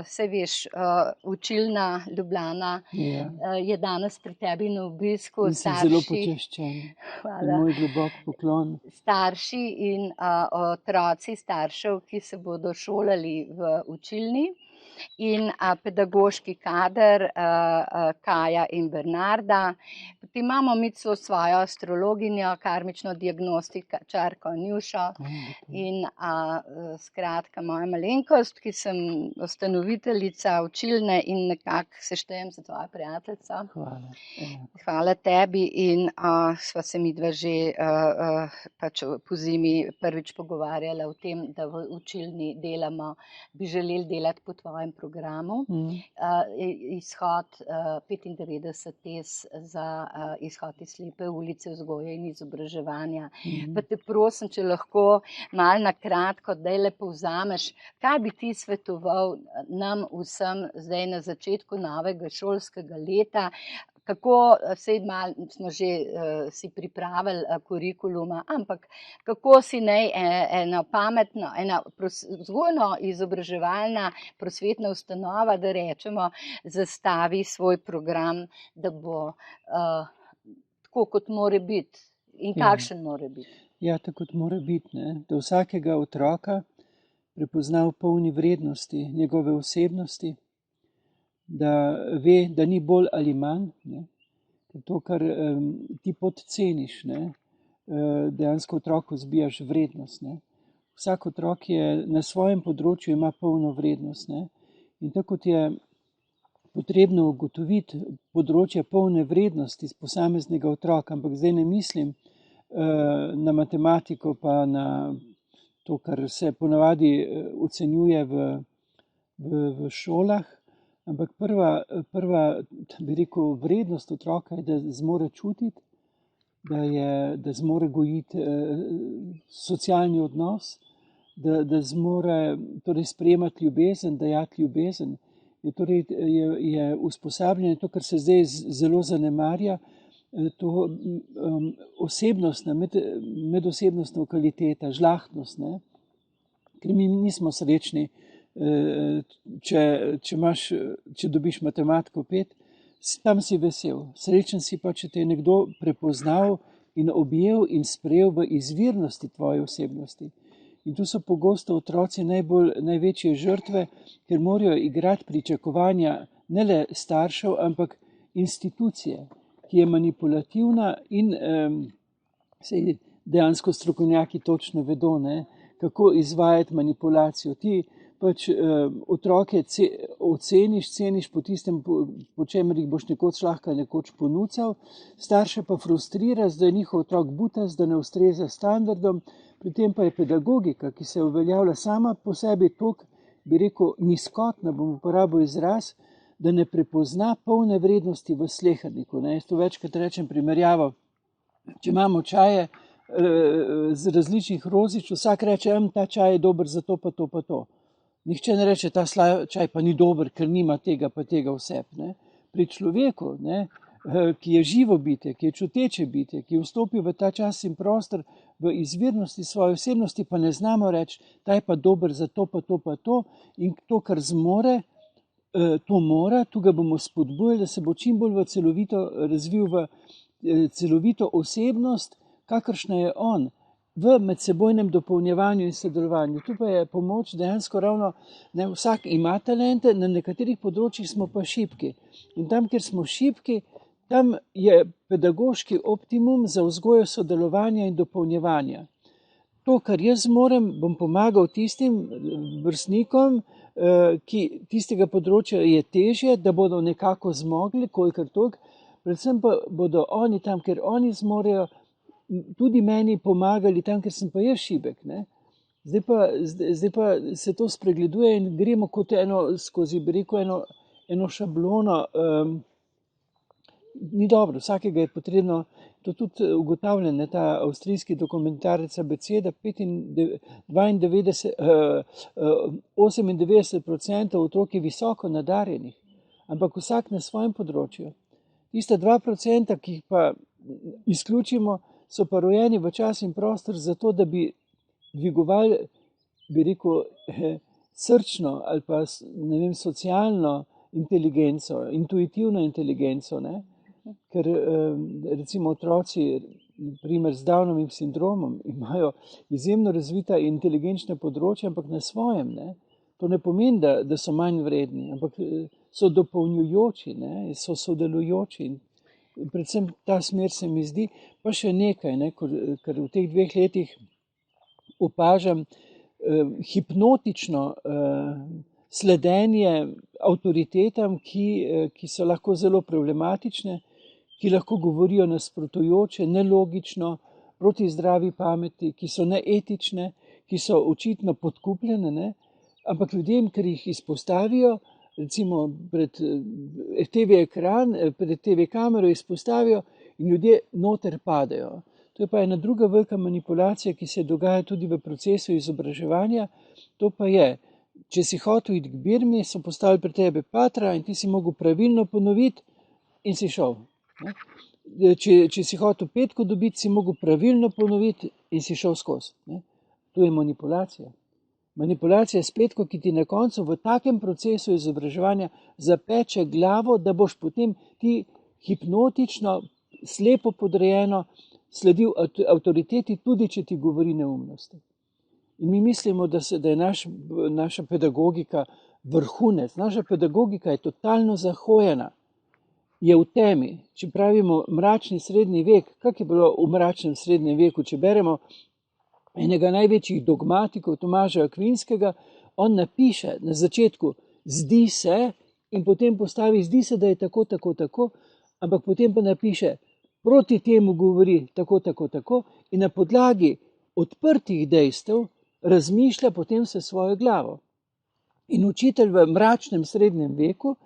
Saj veš, učilna Ljubljana Ja. je danes pri tebi na obisku. In sem zelo Starši, počaščen. In hvala, moj globok poklon. starši in otroci staršev, ki se bodo šolali v učilni, in pedagoški kader Kaja in Bernarda. Potem imamo mi svojo astrologinjo, karmično diagnostičarko Njušo in skratka moja malenkost, ki sem ustanoviteljica učilne in nekako se štejem za tvoja prijateljica. Hvala. Hvala tebi in sva se midva že pač po zimi prvič pogovarjala o tem, da v učilni delamo, bi želeli delati po tvojem programu. Izhod 95 tez za izhod iz slepe ulice vzgoje in izobraževanja. Pa te prosim, če lahko malo na kratko, dajle povzameš, kaj bi ti svetoval nam vsem zdaj na začetku novega šolskega leta, kako, sej malo smo že si pripravili kurikuluma, ampak kako si naj ena pametna, ena vzgojno-izobraževalna prosvetna ustanova, da rečemo, zastavi svoj program, da bo tako, kot more biti in kakšen more biti. Ja, tako kot mora biti, ne? Da vsakega otroka prepozna v polni vrednosti njegove osebnosti, da ve, da ni bolj ali manj, ne? To, kar ti podceniš, ne? Dejansko otroku zbijaš vrednost, ne? Vsak otrok je na svojem področju ima polno vrednost, ne? In tako kot je potrebno ugotoviti področje polne vrednosti z posameznega otroka, ampak zdaj ne mislim na matematiko pa na to, kar se ponavadi ocenjuje v šolah, ampak prva bi rekel, vrednost otroka je, da zmore čutiti, da zmore gojiti socialni odnos, da zmore torej sprejemati ljubezen, dajati ljubezen. Torej je usposabljanje, to, kar se zdaj zelo zanemarja, to osebnostna, medosebnostna kvaliteta, žlahtnost, ne? Ker mi nismo srečni, če dobiš matematiko 5, tam si vesel. Srečen si pa, če te je nekdo prepoznal in objel in sprejel v izvirnosti tvoje osebnosti. In tu so pogosto otroci največje žrtve, ker morajo igrati pričakovanja ne le staršev, ampak institucije, ki je manipulativna in dejansko strokovnjaki točno vedo, ne, kako izvajati manipulacijo. Ti pač otroke ceniš po tistem, po čemer jih boš nekoč lahko nekoč ponucal, starše pa frustriraš, da je njihov otrok butast, da ne ustreza standardom, pri tem pa je pedagogika, ki se uveljavlja sama po sebi toliko, bi rekel, nizkotna, bom uporabil izraz, da ne prepozna polne vrednosti v sleherniku. Jaz to večkrat rečem primerjavo, če imamo čaje z različnih rožič, vsak reče, ta čaj je dober za to pa to pa to. Nihče ne reče, ta čaj pa ni dober, ker nima tega pa tega vseb. Pri človeku, ne, ki je živo bitje, ki je čuteče bitje, ki je vstopil v ta čas in prostor v izvirnosti svoje osebnosti, pa ne znamo reči, ta je pa dober za to pa to pa to, in to, kar zmore, to mora, tu ga bomo spodbujali, da se bo čim bolj v celovito razvil v celovito osebnost, kakršna je on, v medsebojnem dopolnjevanju in sodelovanju. Tu pa je pomoč dejansko ravno, ne, vsak ima talente, na nekaterih področjih smo pa šibki. In tam, kjer smo šibki, tam je pedagoški optimum za vzgojo sodelovanja in dopolnjevanja. To, kar jaz zmorem, bom pomagal tistim vrstnikom, ki tistega področja je težje, da bodo nekako zmogli, kolikor toliko, predvsem pa bodo oni tam, kjer oni zmorejo, tudi meni pomagali tam, ker sem pa jaz šibek. Ne? Zdaj pa se to spregleduje in gremo kot skozi, bi rekel, eno šablono. Ni dobro, vsakega je potrebno, to tudi ugotavljanje, ta avstrijski dokumentarec Abeceda, 98% otrok je visoko nadarjenih, ampak vsak na svojem področju. Tista 2%, ki jih pa izključimo, so pa rojeni v čas in prostor zato, da bi dvigovali, bi rekel, srčno ali pa ne vem, socialno inteligenco, intuitivno inteligenco, ne? Ker recimo otroci, primer z Downovim sindromom, imajo izjemno razvita inteligenčna področja, ampak na svojem, ne? To ne pomeni, da so manj vredni, ampak so dopolnjujoči, ne? So sodelujoči. Predvsem ta smer se mi zdi, pa še nekaj, ne? Ker v teh 2 letih opažam hipnotično sledenje avtoritetam, ki so lahko zelo problematične, ki lahko govorijo nasprotujoče, nelogično, proti zdravi pameti, ki so neetične, ki so očitno podkupljene, ne? Ampak ljudem, ker jih izpostavijo, recimo pred TV ekran, pred TV kamero izpostavijo in ljudje noter padejo. To je pa ena druga velika manipulacija, ki se dogaja tudi v procesu izobraževanja. To pa je, če si hotel iti k Birmi, so postavili pred tebe patra in ti si mogel pravilno ponoviti in si šel. Če si hotel petko dobiti, si mogel pravilno ponoviti in si šel skozi. To je manipulacija. Manipulacija s petko, ki ti na koncu v takem procesu izobraževanja zapeče glavo, da boš potem ti hipnotično, slepo podrejeno sledil avtoriteti, tudi če ti govori neumnosti. In mi mislimo, da je naša pedagogika vrhunec. Naša pedagogika je totalno zahojena, je v temi. Če pravimo mračni srednji vek, kak je bilo v mračnem srednjem veku, če beremo enega največjih dogmatikov, Tomaža Akvinskega, on napiše na začetku, zdi se, in potem postavi, zdi se, da je tako, tako, tako, ampak potem pa napiše, proti temu govori tako, tako, tako, in na podlagi odprtih dejstev razmišlja potem se svojo glavo. In učitelj v mračnem srednjem veku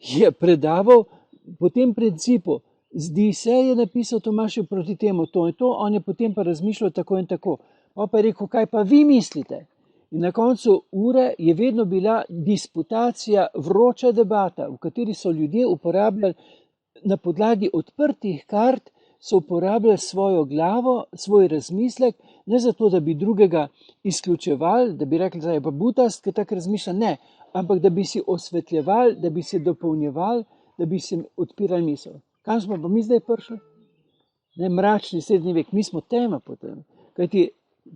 je predaval po tem principu, zdi se, je napisal Tomaž, proti temu to in to, on je potem pa razmišljal tako in tako. Pa je rekel, kaj pa vi mislite? In na koncu ure je vedno bila disputacija, vroča debata, v kateri so ljudje uporabljali na podlagi odprtih kart, so uporabljali svojo glavo, svoj razmislek, ne zato, da bi drugega izključevali, da bi rekli, da je pa butast, ki tako razmišlja, ne, ampak da bi si osvetljevali, da bi si dopolnjevali, da bi si odpirali misel. Kam smo pa mi zdaj prišli? Ne, mračni srednji vek, mi smo tema potem. Kajti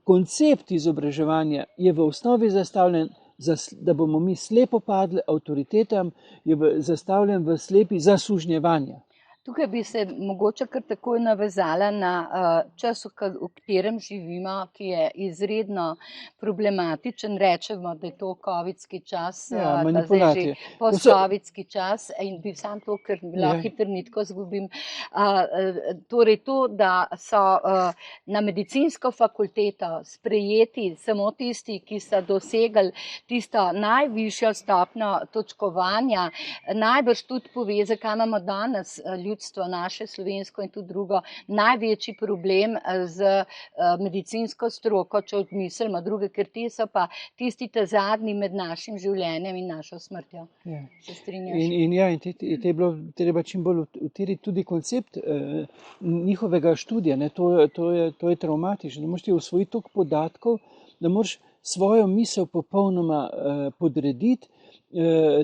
koncept izobraževanja je v osnovi zastavljen, da bomo mi slepo padli avtoritetam, je zastavljen v slepi zasužnjevanja. Tukaj bi se mogoče kar takoj navezala na čas, v katerem živimo, ki je izredno problematičen. Rečemo, da je to covidski čas, da zdaj že post-covidski čas in bi sam to, ker lahko hitro nitko zgubim. Torej to, da so na medicinsko fakulteto sprejeti samo tisti, ki so dosegli tisto najvišjo stopnjo točkovanja, najbrž tudi pove, zakaj imamo danes ljudstvo naše, slovensko in tudi drugo, največji problem z medicinsko stroko, če odmislimo druge, ker ti so pa tisti ta zadnji med našim življenjem in našo smrtjo. Se strinjaš? In te je bilo treba čim bolj utiriti tudi koncept njihovega študija. To je traumatično. Da moraš ti usvojiti toliko podatkov, da moraš svojo misel popolnoma podrediti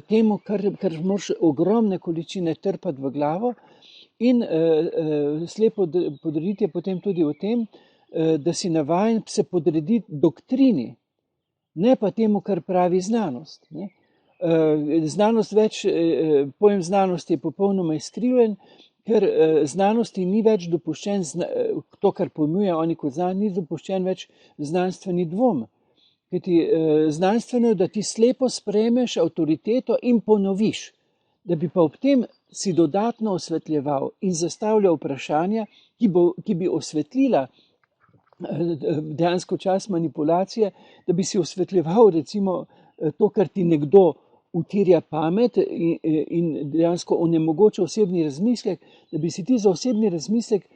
temu, kar moraš ogromne količine trpati v glavo. In slepo podrediti je potem tudi v tem, da si navajen se podrediti doktrini, ne pa temu, kar pravi znanost. Znanost pojem znanosti je popolnoma izkrivljen, ker znanosti ni več dopuščen, to, kar pojmuje oni kot znanost, ni dopuščen več znanstveni dvom. Kajti znanstveno je, da ti slepo sprejmeš avtoriteto in ponoviš, da bi pa ob tem si dodatno osvetljeval in zastavljal vprašanja, ki bi osvetlila dejansko čas manipulacije, da bi si osvetljeval recimo to, kar ti nekdo utirja pamet in dejansko onemogoča osebni razmislek, da bi si ti za osebni razmislek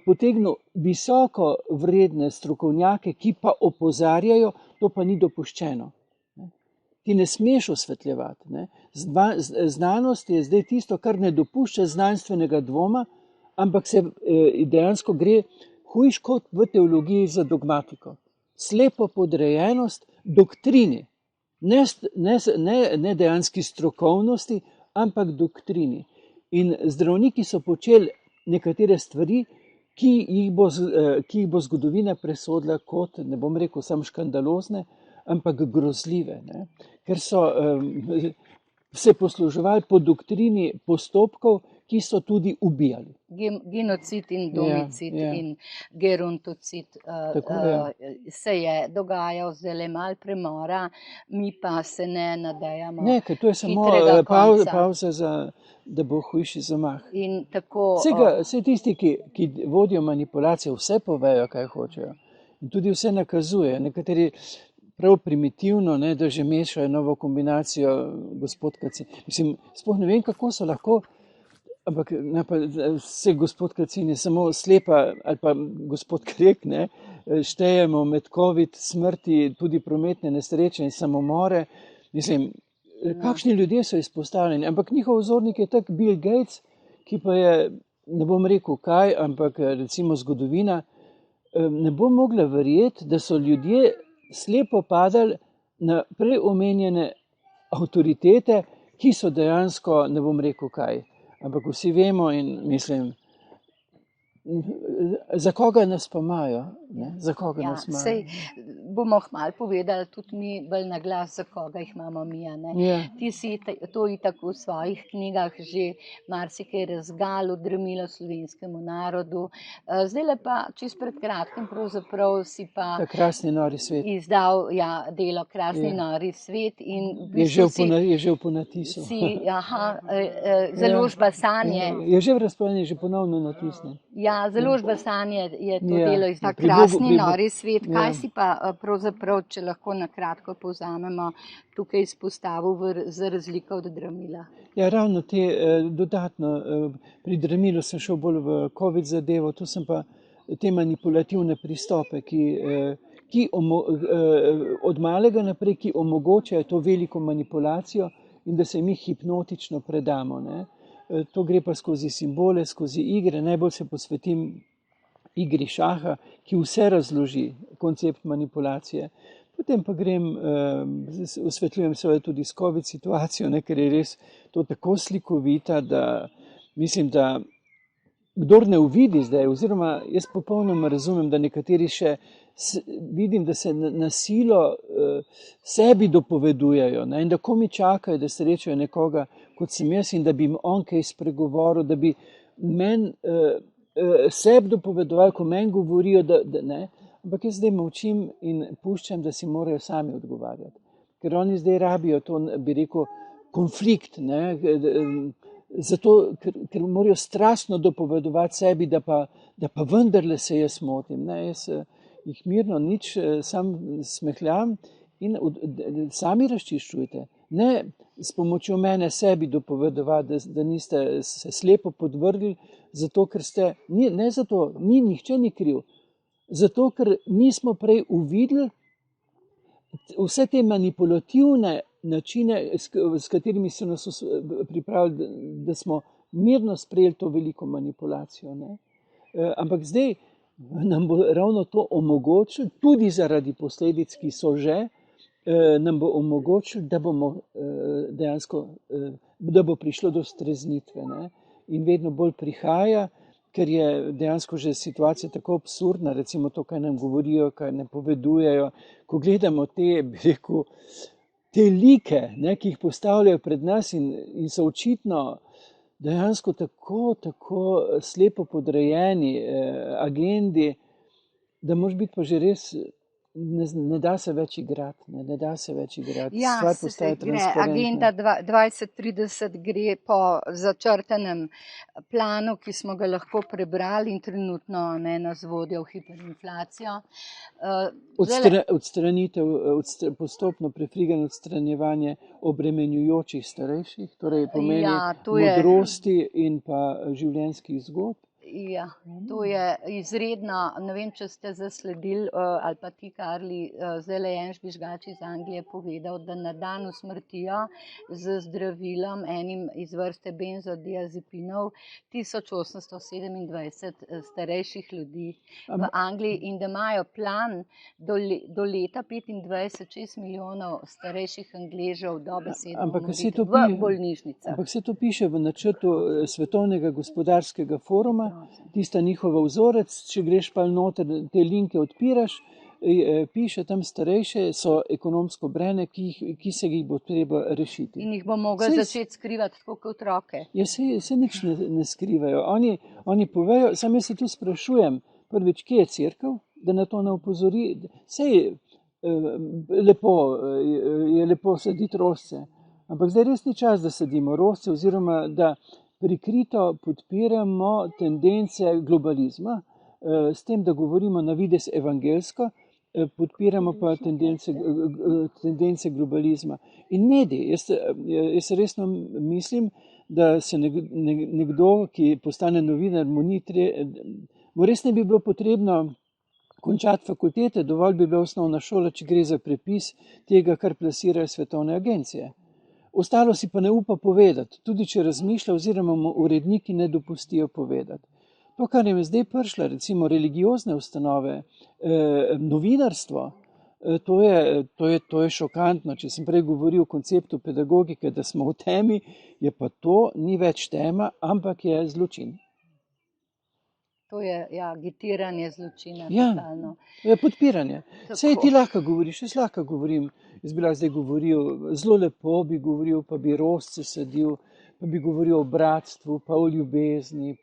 potegnil visoko vredne strokovnjake, ki pa opozarjajo, to pa ni dopuščeno. Ti ne smeš osvetljevati. Znanost je zdaj tisto, kar ne dopušča znanstvenega dvoma, ampak se dejansko gre hujš kot v teologiji za dogmatiko. Slepo podrejenost doktrini. ne dejanski strokovnosti, ampak doktrini. In zdravniki so počeli nekatere stvari, ki jih bo zgodovina presodila kot, ne bom rekel sam škandalozne, ampak grozljive, ne? Ker so se posluževali po doktrini postopkov, ki so tudi ubijali. Genocid in domicid in gerontocid se je dogajal, zdaj malo premora, mi pa se ne nadejamo. Ne, ker to je samo pauza, da bo hujši zamah. In tako, vse tisti, ki vodijo manipulacijo, vse povejo, kaj hočejo. In tudi vse nakazuje. Nekateri prav primitivno, ne, da že mešajo novo kombinacijo gospod Kacin. Mislim, sploh ne vem, kako so lahko, ampak vse gospod Kacin je samo slepa, ali pa gospod Krek, ne, štejemo med COVID smrti, tudi prometne nesreče in samomore. Mislim, kakšni ljudje so izpostavljeni, ampak njihov vzornik je tak Bill Gates, ki pa je, ne bom rekel kaj, ampak recimo zgodovina, ne bo mogla verjeti, da so ljudje slepo padali na prej omenjene avtoritete, ki so dejansko, ne bom rekel kaj, ampak vsi vemo in mislim, za koga nas pa imajo, ne? Za koga nas imajo. Sej bomo hmalo povedali tudi mi bolj na glas, za koga jih imamo mi, ne? Ti si to itak v svojih knjigah že marsikaj razgalil, dremilo slovenskemu narodu. Zdajle pa čist pred kratkim pravzaprav si pa Krasni nori svet izdal delo Krasni nori svet in je že v ponatisu. Založba Sanje. Je že v razpolaganju, že ponovno natisnjen. Založba Sanje je to delo izdal Krasni nori svet. Kaj si pa pravzaprav, če lahko na kratko povzamemo, tukaj izpostavil za razliko od dremila? Ravno dodatno, pri dremilu sem šel bolj v COVID zadevo, tu sem pa te manipulativne pristope, ki od malega naprej, ki omogočajo to veliko manipulacijo in da se mi hipnotično predamo, ne. To gre pa skozi simbole, skozi igre, najbolj se posvetim igri šaha, ki vse razloži, koncept manipulacije. Potem pa osvetljujem seveda tudi s COVID situacijo, ne, ker je res to tako slikovita, da mislim, da kdor ne uvidi zdaj, oziroma jaz popolnoma razumem, da nekateri še vidim, da se na silo sebi dopovedujejo, ne, in da komi čakajo, da srečajo nekoga, kot sem jaz, in da bi jim on kaj spregovoril, da bi meni sebi dopovedoval, ko meni govorijo, da ne. Ampak jaz zdaj molčim in puščam, da si morajo sami odgovarjati. Ker oni zdaj rabijo to, bi rekel, konflikt, ne, zato, ker morajo strastno dopovedovati sebi, da pa vendarle se jaz motim. Ne, jaz jih mirno nič sam smehljam in sami razčiščujte. Ne s pomočjo mene sebi dopovedovati, da niste se slepo podvrgli, zato ker ne zato, nihče ni kriv, zato ker nismo prej uvideli vse te manipulativne načine, s katerimi so nas pripravili, da smo mirno sprejeli to veliko manipulacijo, ne. Ampak zdaj nam bo ravno to omogočilo, tudi zaradi posledic, ki so že, nam bo omogočilo, da bomo dejansko, da bo prišlo do streznitve, ne. In vedno bolj prihaja, ker je dejansko že situacija tako absurdna, recimo to, kaj nam govorijo, kaj ne povedujejo, ko gledamo te, bi rekel, te like, ne, ki jih postavljajo pred nas in so očitno dejansko tako slepo podrejeni agendi, da moraš biti pa že res, ne da se več igrati, ne da se več igrati. Stvar postaja transparentna. Agenda 2030 gre po začrtanem planu, ki smo ga lahko prebrali in trenutno nas vodijo v hiperinflacijo. Odstranitev, postopno prefrigano odstranjevanje obremenjujočih starejših, torej pomeni modrosti in pa življenjskih zgodb. Ja, to je izredno, ne vem, če ste zasledili, ali pa ti, Karli, zdajle je en žvižgač iz Anglije povedal, da na dan usmrtijo z zdravilom enim iz vrste benzodiazepinov 1827 starejših ljudi v Angliji in da imajo plan do leta 25 6 milijonov starejših Angležev dobesedno umoriti v bolnišnicah. Ampak se to piše v načrtu Svetovnega gospodarskega foruma, tista njihova vzorec, če greš pa noter, te linke odpiraš, piše tam starejše, so ekonomsko breme, ki se jih bo treba rešiti. In jih bo mogel začeti skrivati tako kot otroke. Ja, se nič ne skrivajo. Oni povejo, sam jaz se tu sprašujem, prvič, kje je cerkev, da na to ne opozori. Sej je lepo saditi rožce, ampak zdaj res ni čas, da sadimo rožce oziroma da prikrito podpiramo tendence globalizma, s tem, da govorimo na videz evangelsko, podpiramo pa tendence globalizma. In mediji, jaz resno mislim, da se nekdo, ki postane novinar, mu res ne bi bilo potrebno končati fakultete, dovolj bi bila osnovna šola, če gre za prepis tega, kar plasirajo svetovne agencije. Ostalo si pa ne upa povedati, tudi če razmišlja oziroma mu uredniki ne dopustijo povedati. To, kar je zdaj prišla, recimo religiozne ustanove, novinarstvo, to je šokantno. Če sem prej govoril o konceptu pedagogike, da smo v temi, je pa to ni več tema, ampak je zločin. To je agitiranje zločina. Ja, to je podpiranje. Sej ti lahko govoriš, jaz lahko govorim. Jaz bi zdaj govoril, zelo lepo bi govoril, pa bi rožce sadil, pa bi govoril o bratstvu, pa o ljubezni,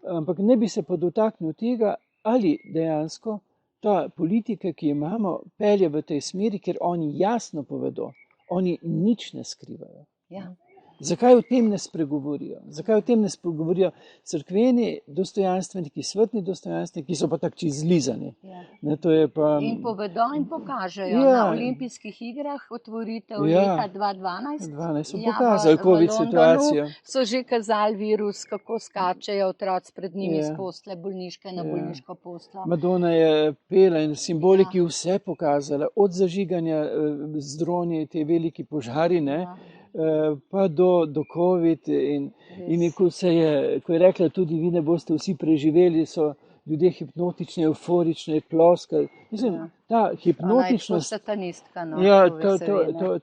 ampak ne bi se pa dotaknil tega, ali dejansko ta politika, ki jo imamo, pelje v tej smeri, ker oni jasno povedo, oni nič ne skrivajo. Ja. Zakaj o tem ne spregovorijo? Zakaj o tem ne spregovorijo cerkveni dostojanstveniki, svetni dostojanstveniki, ki so pa tak čisto zlizani? Ja. Ne, to je pa... In povedo in pokažejo na olimpijskih igrah otvoritev leta 2012. So pokazali COVID situacijo. So že kazali virus, kako skačejo otroci pred njimi z postle bolniške na bolniško poslo. Madonna je pela in simboliki vse pokazala, od zažiganja z droni, te veliki požari, ne? Pa do COVID in ko je rekla tudi, vi ne boste vsi preživeli, so ljudje hipnotični, euforični, ploskali. Mislim, ta hipnotičnost,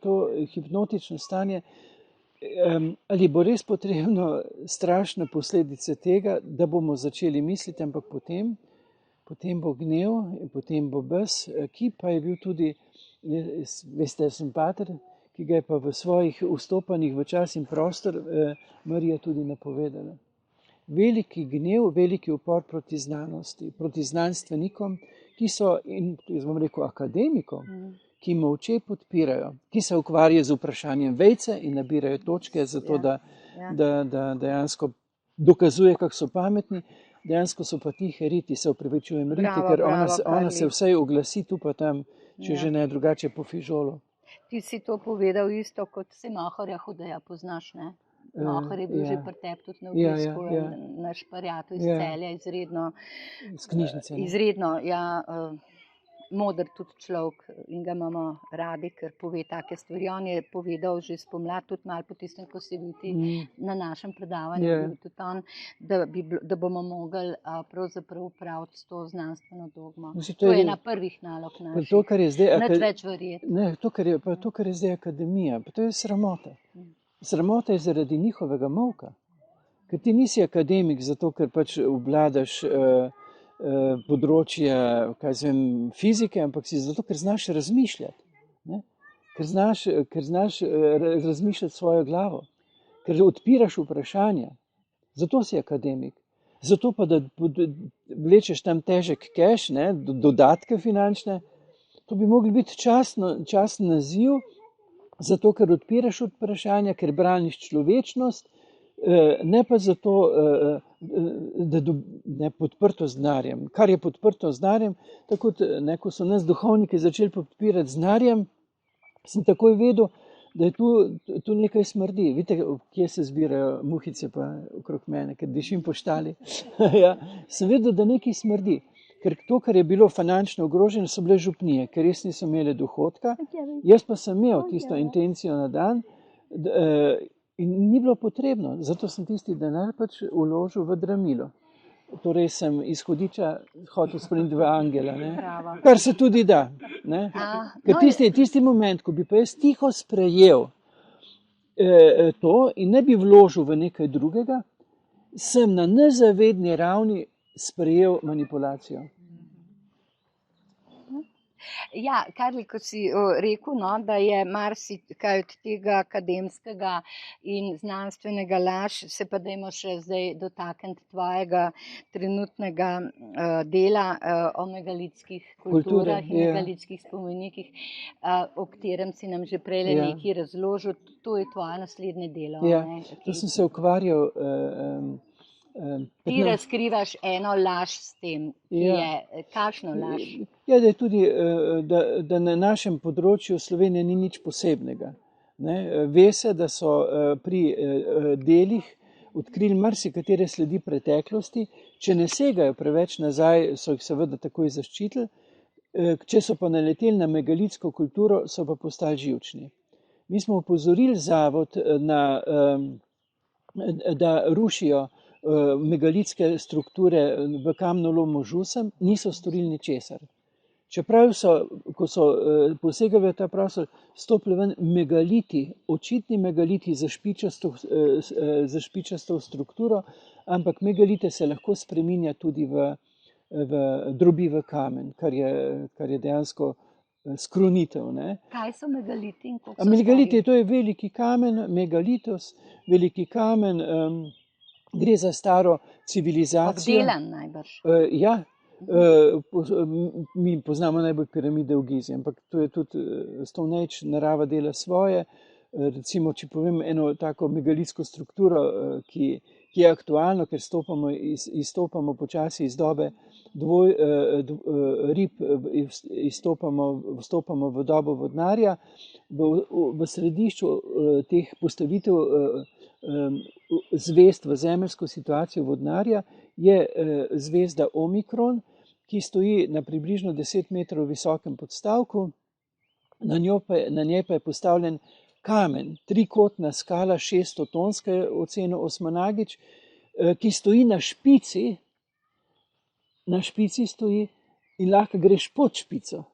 to hipnotično stanje, ali bo res potrebno strašne posledice tega, da bomo začeli misliti, ampak potem bo gnev in potem bo bes, ki pa je bil tudi, veste, sem pater, ki ga je pa v svojih vstopanjih v čas in prostor Marija tudi napovedala. Veliki gnev, veliki upor proti znanosti, proti znanstvenikom, ki so, in jaz bom rekel akademikom, ki molče podpirajo, ki se ukvarjajo z vprašanjem vejce in nabirajo točke za to, da dejansko dokazuje, kako so pametni, dejansko so pa ti heriti, se opravičujem riti, ker ona se vsaj oglasi tu pa tam, če že ne drugače po fižolu. Ti si to povedal isto, kot si Mahorja Hudeja poznaš, ne? Mahor je bil že pri tebi tudi na obisku, na Šparjatu iz Celja, izredno, moder tudi človek in ga imamo radi, ker pove take stvari. On je povedal že spomladi, tudi malo po tistem, ko si bil ti na našem predavanju, tudi on, da bomo mogli pravzaprav praviti to znanstveno dogmo. To je ena prvih nalog naših. Nič več verjeti. Ne, to, kar je zdaj akademija, pa to je sramota. Sramota je zaradi njihovega molka. Ker ti nisi akademik zato, ker pač obvladaš področje, fizike, ampak si zato, ker znaš razmišljati. Ne? Ker znaš razmišljati svojo glavo. Ker odpiraš vprašanja. Zato si akademik. Zato pa, da vlečeš tam težek keš, ne, dodatke finančne, to bi mogli biti časten naziv, zato, ker odpiraš vprašanja, ker braniš človečnost, ne pa zato, da ne podprto z denarjem. Kar je podprto z denarjem, tako ko so nas duhovniki začeli podpirati z denarjem, sem takoj vedel, da je tu nekaj smrdi. Vidite, kje se zbirajo muhice pa okrog mene, ker dišim po štali. Ja, sem vedel, da nekaj smrdi. Ker to, kar je bilo finančno ogroženo, so bile župnije, ker res niso imeli dohodka. Jaz pa sem imel tisto intencijo na dan in ni bilo potrebno. Zato sem tisti denar pač vložil v Dramilo. Torej sem iz Hudiča hotel spremeniti v angela, ne? Kar se tudi da. Ne? Ker tisti moment, ko bi pa jaz tiho sprejel to in ne bi vložil v nekaj drugega, sem na nezavedni ravni sprejel manipulacijo. Ja, Karli, ko si rekel, no, da je marsikaj od tega akademskega in znanstvenega laž, se pa dajmo še zdaj dotakniti tvojega trenutnega dela o megalitskih kulturah in megalitskih spomenikih, o katerem si nam že prej nekaj razložil. To je tvoje naslednje delo. Ja, to sem se ukvarjal. Ti razkrivaš eno laž s tem, ki je kakšno laž? Ja, da je tudi, da na našem področju Slovenije ni nič posebnega. Ne? Ve se, da so pri delih odkrili marsikatere sledi preteklosti, če ne segajo preveč nazaj, so jih seveda takoj zaščitili, če so pa naleteli na megalitsko kulturo, so pa postali živčni. Mi smo opozorili zavod, da rušijo megalitske strukture v kamnolomu Žusem, niso storili ničesar. Čeprav so, ko so posegali v ta prostor, stopili ven megaliti, očitni megaliti za špičasto strukturo, ampak megalite se lahko spreminja tudi drobi v kamen, kar je dejansko skrunitev. Ne? Kaj so megaliti in koliko so megaliti, to je veliki kamen, megalitos, veliki kamen, gre za staro civilizacijo. Obdelan najbrž. Ja, mi poznamo najbolj piramide v Gizi, ampak to je tudi Stonehenge, narava dela svoje. Recimo, če povem eno tako megalitsko strukturo, ki je aktualno, ker izstopamo počasi iz dobe rib, vstopamo v dobo vodnarja. V središču teh postavitev zvezd v zemeljsko situacijo vodnarja je zvezda Omikron, ki stoji na približno 10 metrov visokem podstavku. Na njej pa je postavljen kamen, trikotna skala, 600-tonska je ocenil Osmanagič, ki stoji na špici. Na špici stoji in lahko greš pod špico.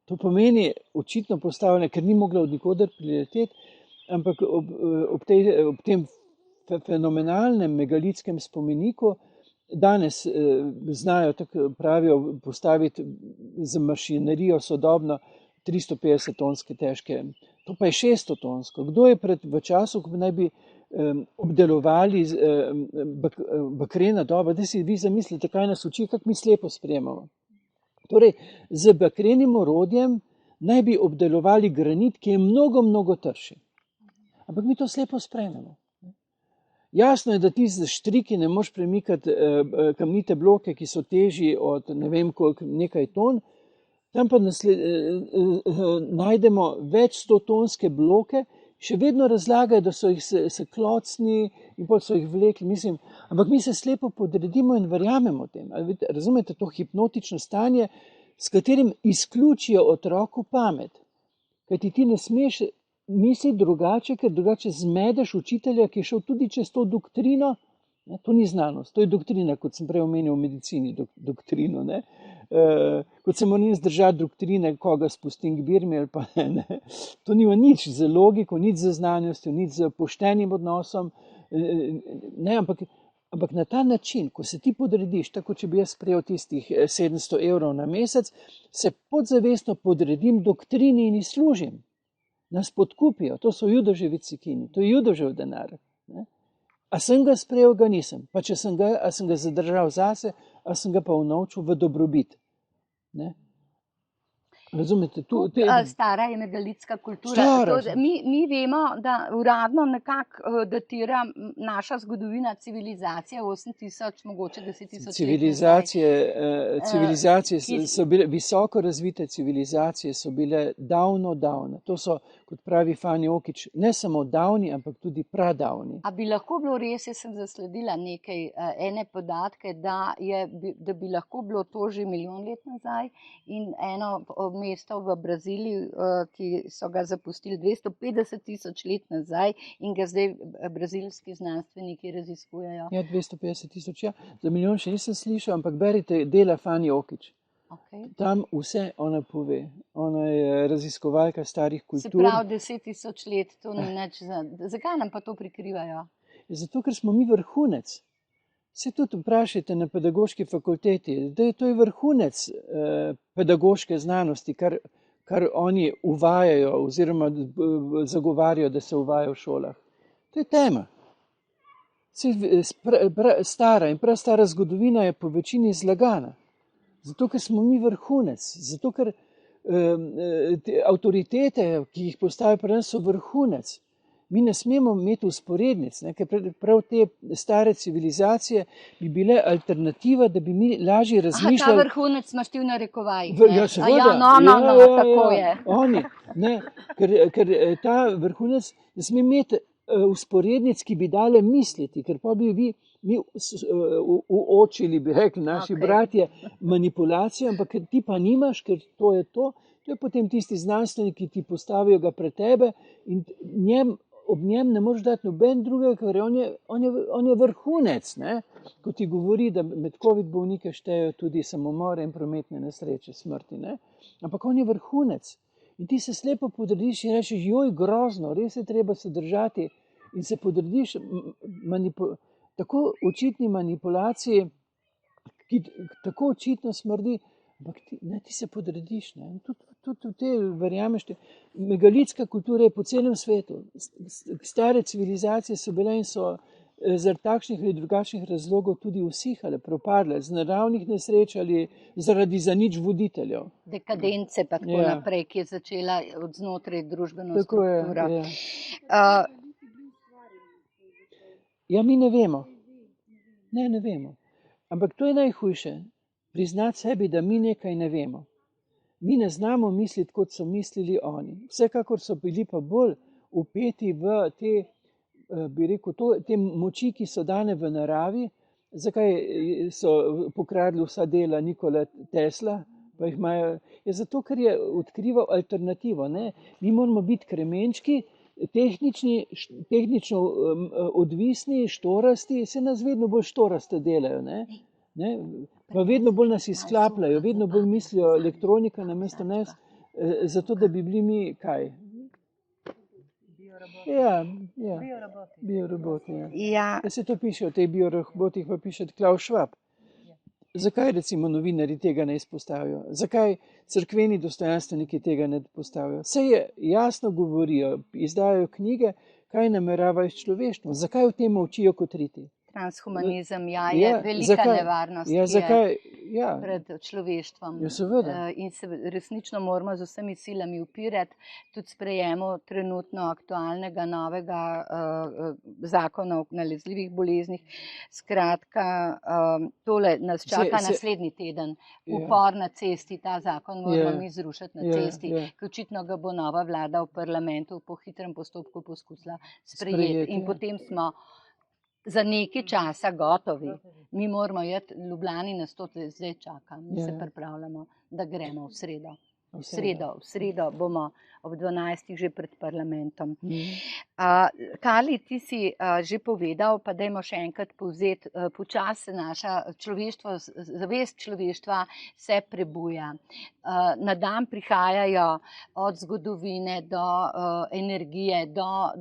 To pomeni očitno postavljeno, ker ni mogla od nikoder prileteti, ampak ob tem fenomenalnem megalitskem spomeniku danes znajo, tako pravijo, postaviti z mašinerijo sodobno 350-tonske težke. To pa je 600-tonsko. Kdo je v času, ko naj bi obdelovali bakrena doba, da si vi zamislite, kaj nas uči, kako mi slepo sprejemamo. Torej, z bakrenim orodjem naj bi obdelovali granit, ki je mnogo, mnogo trši. Ampak mi to slepo sprejmemo. Jasno je, da ti z štriki ne moš premikati kamnite bloke, ki so težji od ne vem koliko, nekaj ton. Tam pa najdemo več 100-tonske bloke, še vedno razlagajo, da so jih se klocni in potem so jih vlekli. Mislim, ampak mi se slepo podredimo in verjamemo tem. Razumete to hipnotično stanje, s katerim izključijo otroku pamet. Kajti ti ne smeš misliti drugače, ker drugače zmedeš učitelja, ki je šel tudi čez to doktrino. To ni znanost, to je doktrina, kot sem prej omenil v medicini, doktrino. Ne? Kot se moram zdržati doktrine, koga spustim k Birmi ali pa ne. To nima nič z logiko, nič z znanostjo, nič z poštenim odnosom. Ne, ampak na ta način, ko se ti podrediš, tako če bi jaz sprejel tistih 700 evrov na mesec, se podzavestno podredim doktrini in služim. Nas podkupijo, to so Judoževi cikini, to je Judožev denar. Ne? A sem ga sprejel, ga nisem. Pa če sem ga zadržal zase, a sem ga pa unovčil v dobrobit. Ne? Razumete, Stara je megalitska kultura. Stara. Mi vemo, da uradno nekako datira naša zgodovina civilizacije 8000, mogoče 10 000 let. Civilizacije so bile, visoko razvite civilizacije so bile davno. To so, kot pravi Fani Okić, ne samo davni, ampak tudi pradavni. A bi lahko bilo res, jaz sem zasledila ene podatke, da bi lahko bilo to že milijon let nazaj in eno mesto v Braziliji, ki so ga zapustili 250 000 let nazaj in ga zdaj brazilski znanstveniki raziskujejo. Ja, 250 000, ja. Za milijon še nisem slišal, ampak berite dela Fani Okić. Okay. Tam vse ona pove. Ona je raziskovalka starih kultur. Se pravi, 10 000 let, to ni nič. Zakaj nam pa to prikrivajo? Zato, ker smo mi vrhunec. Se tudi vprašajte na pedagoški fakulteti, da je to vrhunec pedagoške znanosti, kar oni uvajajo oziroma zagovarjajo, da se uvaja v šolah. To je tema. Stara in prastara zgodovina je po večini zlagana. Zato, ker smo mi vrhunec, zato, ker avtoritete, ki jih postavijo pri nas, so vrhunec. Mi ne smemo imeti usporednic, ker prav te stare civilizacije bi bile alternativa, da bi mi lažje razmišljali. Ta vrhunec imaš ti v narekovajih. Ja, seveda. Tako je. Oni, ne, ker ta vrhunec ne sme imeti usporednic, ki bi dale misliti, ker pa bi mi uočili, bi rekli naši bratje, manipulacijo, ampak ti pa nimaš, ker to je potem tisti znanstvenik, ki ti postavijo ga pred tebe in ob njem ne moreš dati noben drugega, ker on je vrhunec, ne? Ko ti govori, da med COVID bolnike štejejo tudi samomore in prometne nesreče, smrti, ne? Ampak on je vrhunec. In ti se slepo podrediš in rečeš, joj, grozno, res je treba se držati in se podrediš tako očitni manipulaciji, ki tako očitno smrdi, ampak ti se podrediš. Ne? Tudi te verjameš. Megalitska kultura je po celem svetu. Stare civilizacije so bile in so zaradi takšnih ali drugačnih razlogov tudi usihale, propadle, z naravnih nesreč ali zaradi zanič voditeljev. Dekadence pa tako naprej, ki je začela od znotraj družbeno strukturo. Ja, mi ne vemo. Ne vemo. Ampak to je najhujše. Priznati sebi, da mi nekaj ne vemo. Mi ne znamo misliti, kot so mislili oni. Vsekakor so bili pa bolj vpeti v te, bi rekel, te moči, ki so dane v naravi. Zakaj so pokradli vsa dela Nikola Tesla? Pa jih imajo, zato, ker je odkrival alternativo. Ne? Mi moramo biti kremenčki, tehnično odvisni, štorasti, se nas vedno bolj štoraste delajo. Ne? Pa vedno bolj nas izklapljajo, vedno bolj mislijo elektronika namesto nas, zato da bi bili mi kaj? Bioroboti. Ja. Se to piše o teh biorobotih, pa piše Klaus Schwab. Zakaj recimo novinari tega ne izpostavijo? Zakaj cerkveni dostojanstveniki tega ne postavijo? Saj jasno govorijo, izdajajo knjige, kaj nameravajo s človeštvom. Zakaj o tem molčijo kot riti? Transhumanizem je velika nevarnost pred človeštvom. In se resnično moramo z vsemi silami upirati, tudi sprejemu trenutno aktualnega novega zakona o nalezljivih boleznih. Skratka, tole nas čaka naslednji teden. Upor na cesti, ta zakon moramo mi zrušiti na cesti, ker očitno ga bo nova vlada v parlamentu po hitrem postopku poskusila sprejeti. In potem smo za nekaj časa gotovi. Mi moramo jeti v Ljubljani na 100 let, zdaj čakam. Mi se pripravljamo, da gremo v sredo. V sredo bomo ob 12. že pred parlamentom. Kali, ti si že povedal, pa dajmo še enkrat povzeti, počasi naša zavest človeštva se prebuja. Na dan prihajajo od zgodovine do energije, do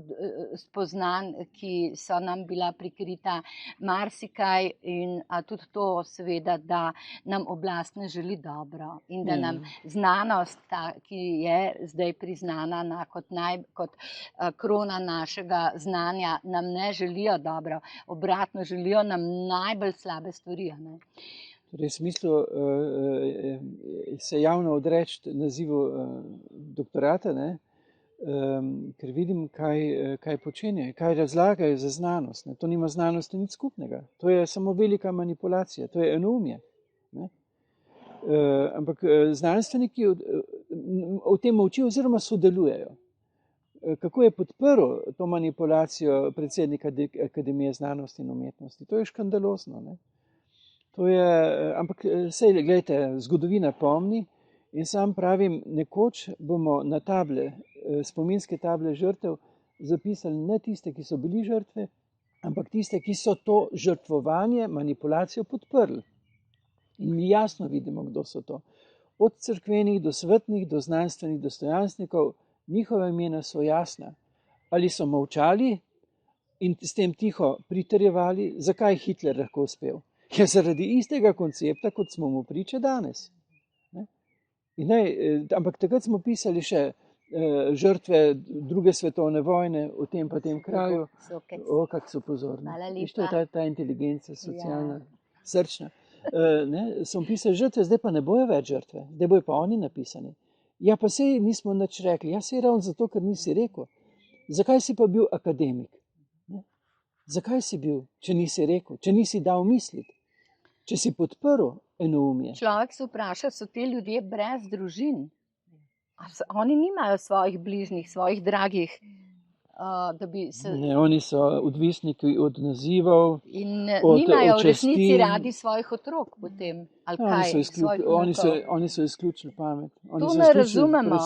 spoznanj, ki so nam bila prikrita, marsikaj in tudi to seveda, da nam oblast ne želi dobro in da nam znanost, ki je zdaj priznana kot krona našega znanja, nam ne želijo dobro. Obratno, želijo nam najbolj slabe stvari. Torej, v smislu se javno odreči nazivu doktorata, ne? Ker vidim, kaj počenjajo, kaj razlagajo za znanost. Ne? To nima znanosti nič skupnega. To je samo velika manipulacija, to je enoumje. Ne? Ampak znanstveniki o tem molčijo oziroma sodelujejo. Kako je podprl to manipulacijo predsednika Akademije znanosti in umetnosti? To je škandalozno. Ne? To je, ampak sej, gledajte, zgodovina pomni in sam pravim, nekoč bomo na table, spominske table žrtev zapisali ne tiste, ki so bili žrtve, ampak tiste, ki so to žrtvovanje, manipulacijo podprli. In mi jasno vidimo, kdo so to. Od cerkvenih do svetnih, do znanstvenih dostojanstvenikov, njihova imena so jasna. Ali so molčali in s tem tiho pritrjevali, zakaj je Hitler lahko uspel? Je zaradi istega koncepta, kot smo mu priče danes. Ampak takrat smo pisali še žrtve druge svetovne vojne v tem pa tem kraju. Kako so pozorni. To je ta inteligenca, socialna, srčna. Smo pisali žrtve, zdaj pa ne bojo več žrtve, zdaj bojo pa oni napisani. Ja, pa sej nismo nič rekli. Ja, sej ravno zato, ker nisi rekel. Zakaj si pa bil akademik? Zakaj si bil, če nisi rekel, če nisi dal misliti? Če si podprl enoumje. Človek se vpraša, so te ljudje brez družin? Oni nimajo svojih bližnjih, svojih dragih, da bi se... Ne, oni so odvisniki od nazivov, in od nimajo v časti. resnici radi svojih otrok potem. Ali kaj? Oni so izključili pamet. To ne razumemo.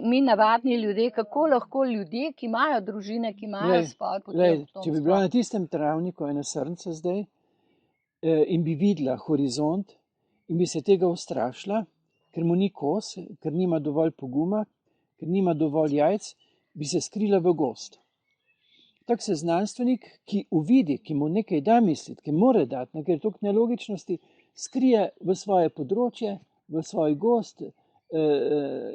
Mi navadni ljudje, kako lahko ljudje, ki imajo družine, ki imajo svoje potem... Če bi bila na tistem travniku ena srnca zdaj, in bi videla horizont in bi se tega ustrašila, ker mu ni kos, ker nima dovolj poguma, ker nima dovolj jajc, bi se skrila v gozd. Tako se znanstvenik, ki uvidi, ki mu nekaj da misliti, ki more dati, ker je toliko nelogičnosti, skrije v svoje področje, v svoj gozd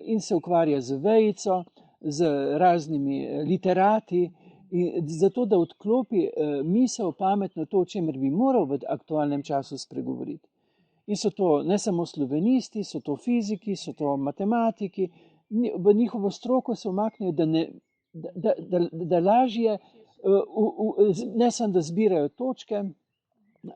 in se ukvarja z vejico, z raznimi literati, in zato, da odklopi misel, pametno to, o čemer bi moral v aktualnem času spregovoriti. In so to ne samo slovenisti, so to fiziki, so to matematiki, v njihovo stroko se umaknejo, da lažje, ne samo da zbirajo točke,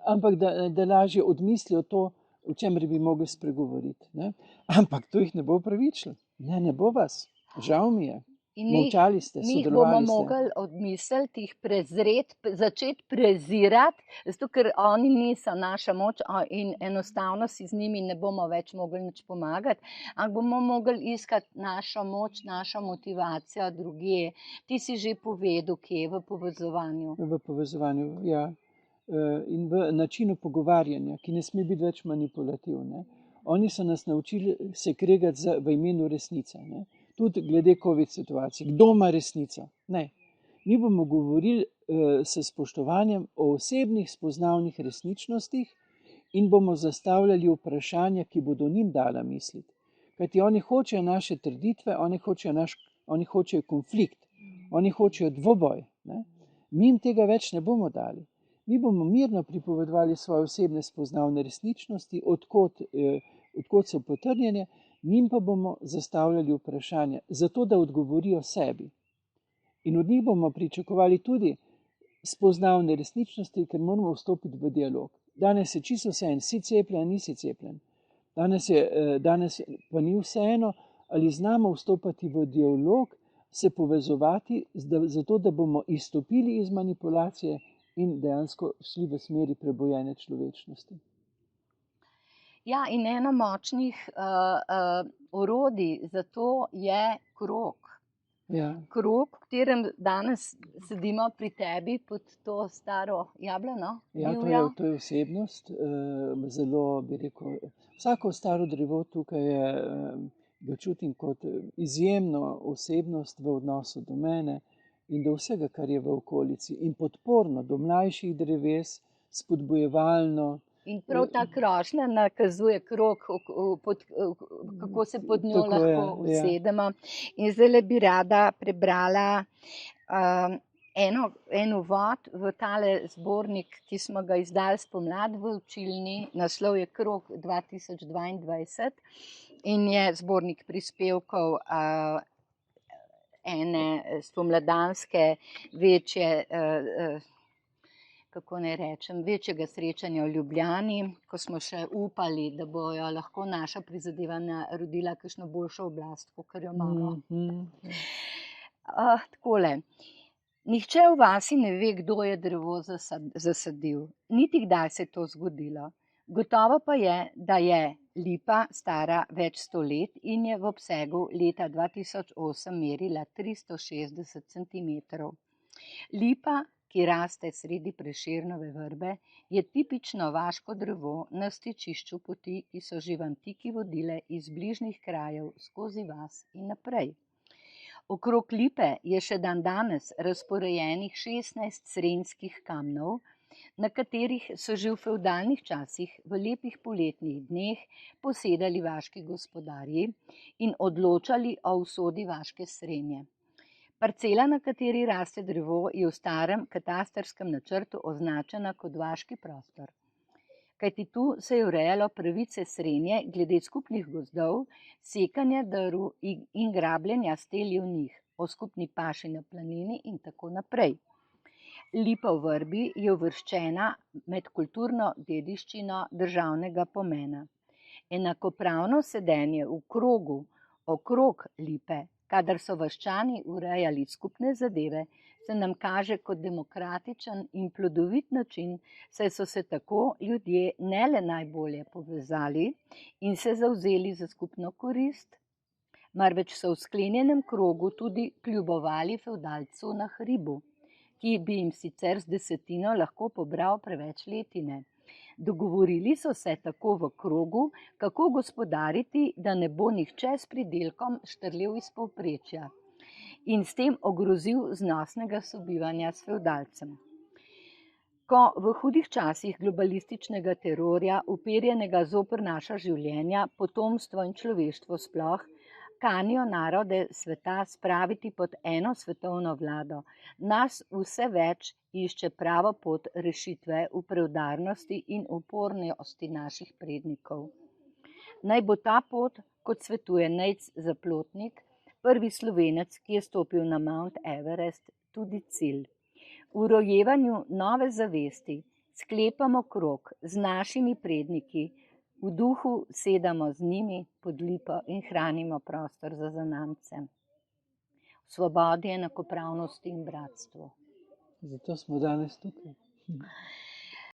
ampak da lažje odmislijo to, o čemer bi mogli spregovoriti. Ne? Ampak to jih ne bo upravičilo. Ne bo vas. Žal mi je. Molčali ste, sodelovali ste. Mi bomo mogli odmisliti, jih prezreti, začeti prezirati, zato ker oni niso naša moč in enostavno si z njimi ne bomo več mogli nič pomagati, ampak bomo mogli iskati našo moč, našo motivacijo drugje. Ti si že povedal, kje v povezovanju. V povezovanju, ja. In v načinu pogovarjanja, ki ne sme biti več manipulativne. Oni so nas naučili se kregati v imenu resnice. Ne? Tudi glede COVID situacij. Kdo ima resnico? Ne. Mi bomo govorili s spoštovanjem o osebnih spoznavnih resničnostih in bomo zastavljali vprašanja, ki bodo njim dala misliti. Kajti oni hočejo naše trditve, oni hočejo konflikt, oni hočejo dvoboj. Ne? Mi jim tega več ne bomo dali. Mi bomo mirno pripovedovali svoje osebne spoznavne resničnosti, odkot so potrjene, njim pa bomo zastavljali vprašanja, zato da odgovorijo sebi. In od njih bomo pričakovali tudi spoznavne resničnosti, ker moramo vstopiti v dialog. Danes je čisto vseeno, si cepljen, nisi cepljen. Danes pa ni vseeno, ali znamo vstopati v dialog, se povezovati, zato da bomo izstopili iz manipulacije in dejansko šli v smeri prebojene človečnosti. Ja, in eno močnih orodij za to je krog. Ja. Krog, v katerem danes sedimo pri tebi pod to staro jablano. Ja, to je osebnost. Zelo bi rekel, vsako staro drevo tukaj ga čutim kot izjemno osebnost v odnosu do mene in do vsega, kar je v okolici. In podporno do mlajših dreves, spodbujevalno. In prav ta krošnja nakazuje krog, kako se pod njo lahko usedemo. In zdaj bi rada prebrala en uvod v tale zbornik, ki smo ga izdali spomladi v učilni, naslov je Krog 2022 in je zbornik prispevkov ene spomladanske večje, kako naj rečem, večjega srečanja v Ljubljani, ko smo še upali, da bojo lahko naša prizadevanja rodila kakšno boljšo oblast, kakor jo imamo. Takole. Nihče v vasi ne ve, kdo je drevo zasadil, niti kdaj se je to zgodilo. Gotovo pa je, da je lipa stara več 100 let in je v obsegu leta 2008 merila 360 centimetrov. Lipa, ki raste sredi Prešernove vrbe, je tipično vaško drevo na stičišču poti, ki so že v antiki vodile iz bližnjih krajev skozi vas in naprej. Okrog lipe je še dandanes razporejenih 16 srenjskih kamnov, na katerih so že v fevdalnih časih v lepih poletnih dneh posedali vaški gospodarji in odločali o usodi vaške srenje. Parcela, na kateri raste drevo, je v starem katastrskem načrtu označena kot vaški prostor. Kajti tu se je urejalo pravice srenje glede skupnih gozdov, sekanja drv in grabljenja stelji v njih, o skupni paši na planini in tako naprej. Lipa v vrbi je uvrščena med kulturno dediščino državnega pomena. Enakopravno sedenje v krogu okrog lipe, kadar so vaščani urejali skupne zadeve, se nam kaže kot demokratičen in plodovit način, saj so se tako ljudje ne le najbolje povezali in se zavzeli za skupno korist, marveč so v sklenjenem krogu tudi kljubovali fevdalcu na hribu, ki bi jim sicer z desetino lahko pobral preveč letine. Dogovorili so se tako v krogu, kako gospodariti, da ne bo nihče s pridelkom štrlel iz povprečja in s tem ogrozil znosnega sobivanja s fevdalcem. Ko v hudih časih globalističnega terorja, uperjenega zoper naša življenja, potomstvo in človeštvo sploh, kanijo narode sveta spraviti pod eno svetovno vlado, nas vse več išče pravo pot rešitve v preudarnosti in upornosti naših prednikov. Naj bo ta pot, kot svetuje Nejc Zaplotnik, prvi Slovenec, ki je stopil na Mount Everest, tudi cilj. V rojevanju nove zavesti sklepamo krog z našimi predniki, v duhu sedamo z njimi pod lipo in hranimo prostor za zanamce. V svobodi, enakopravnosti in bratstvu. Zato smo danes tukaj.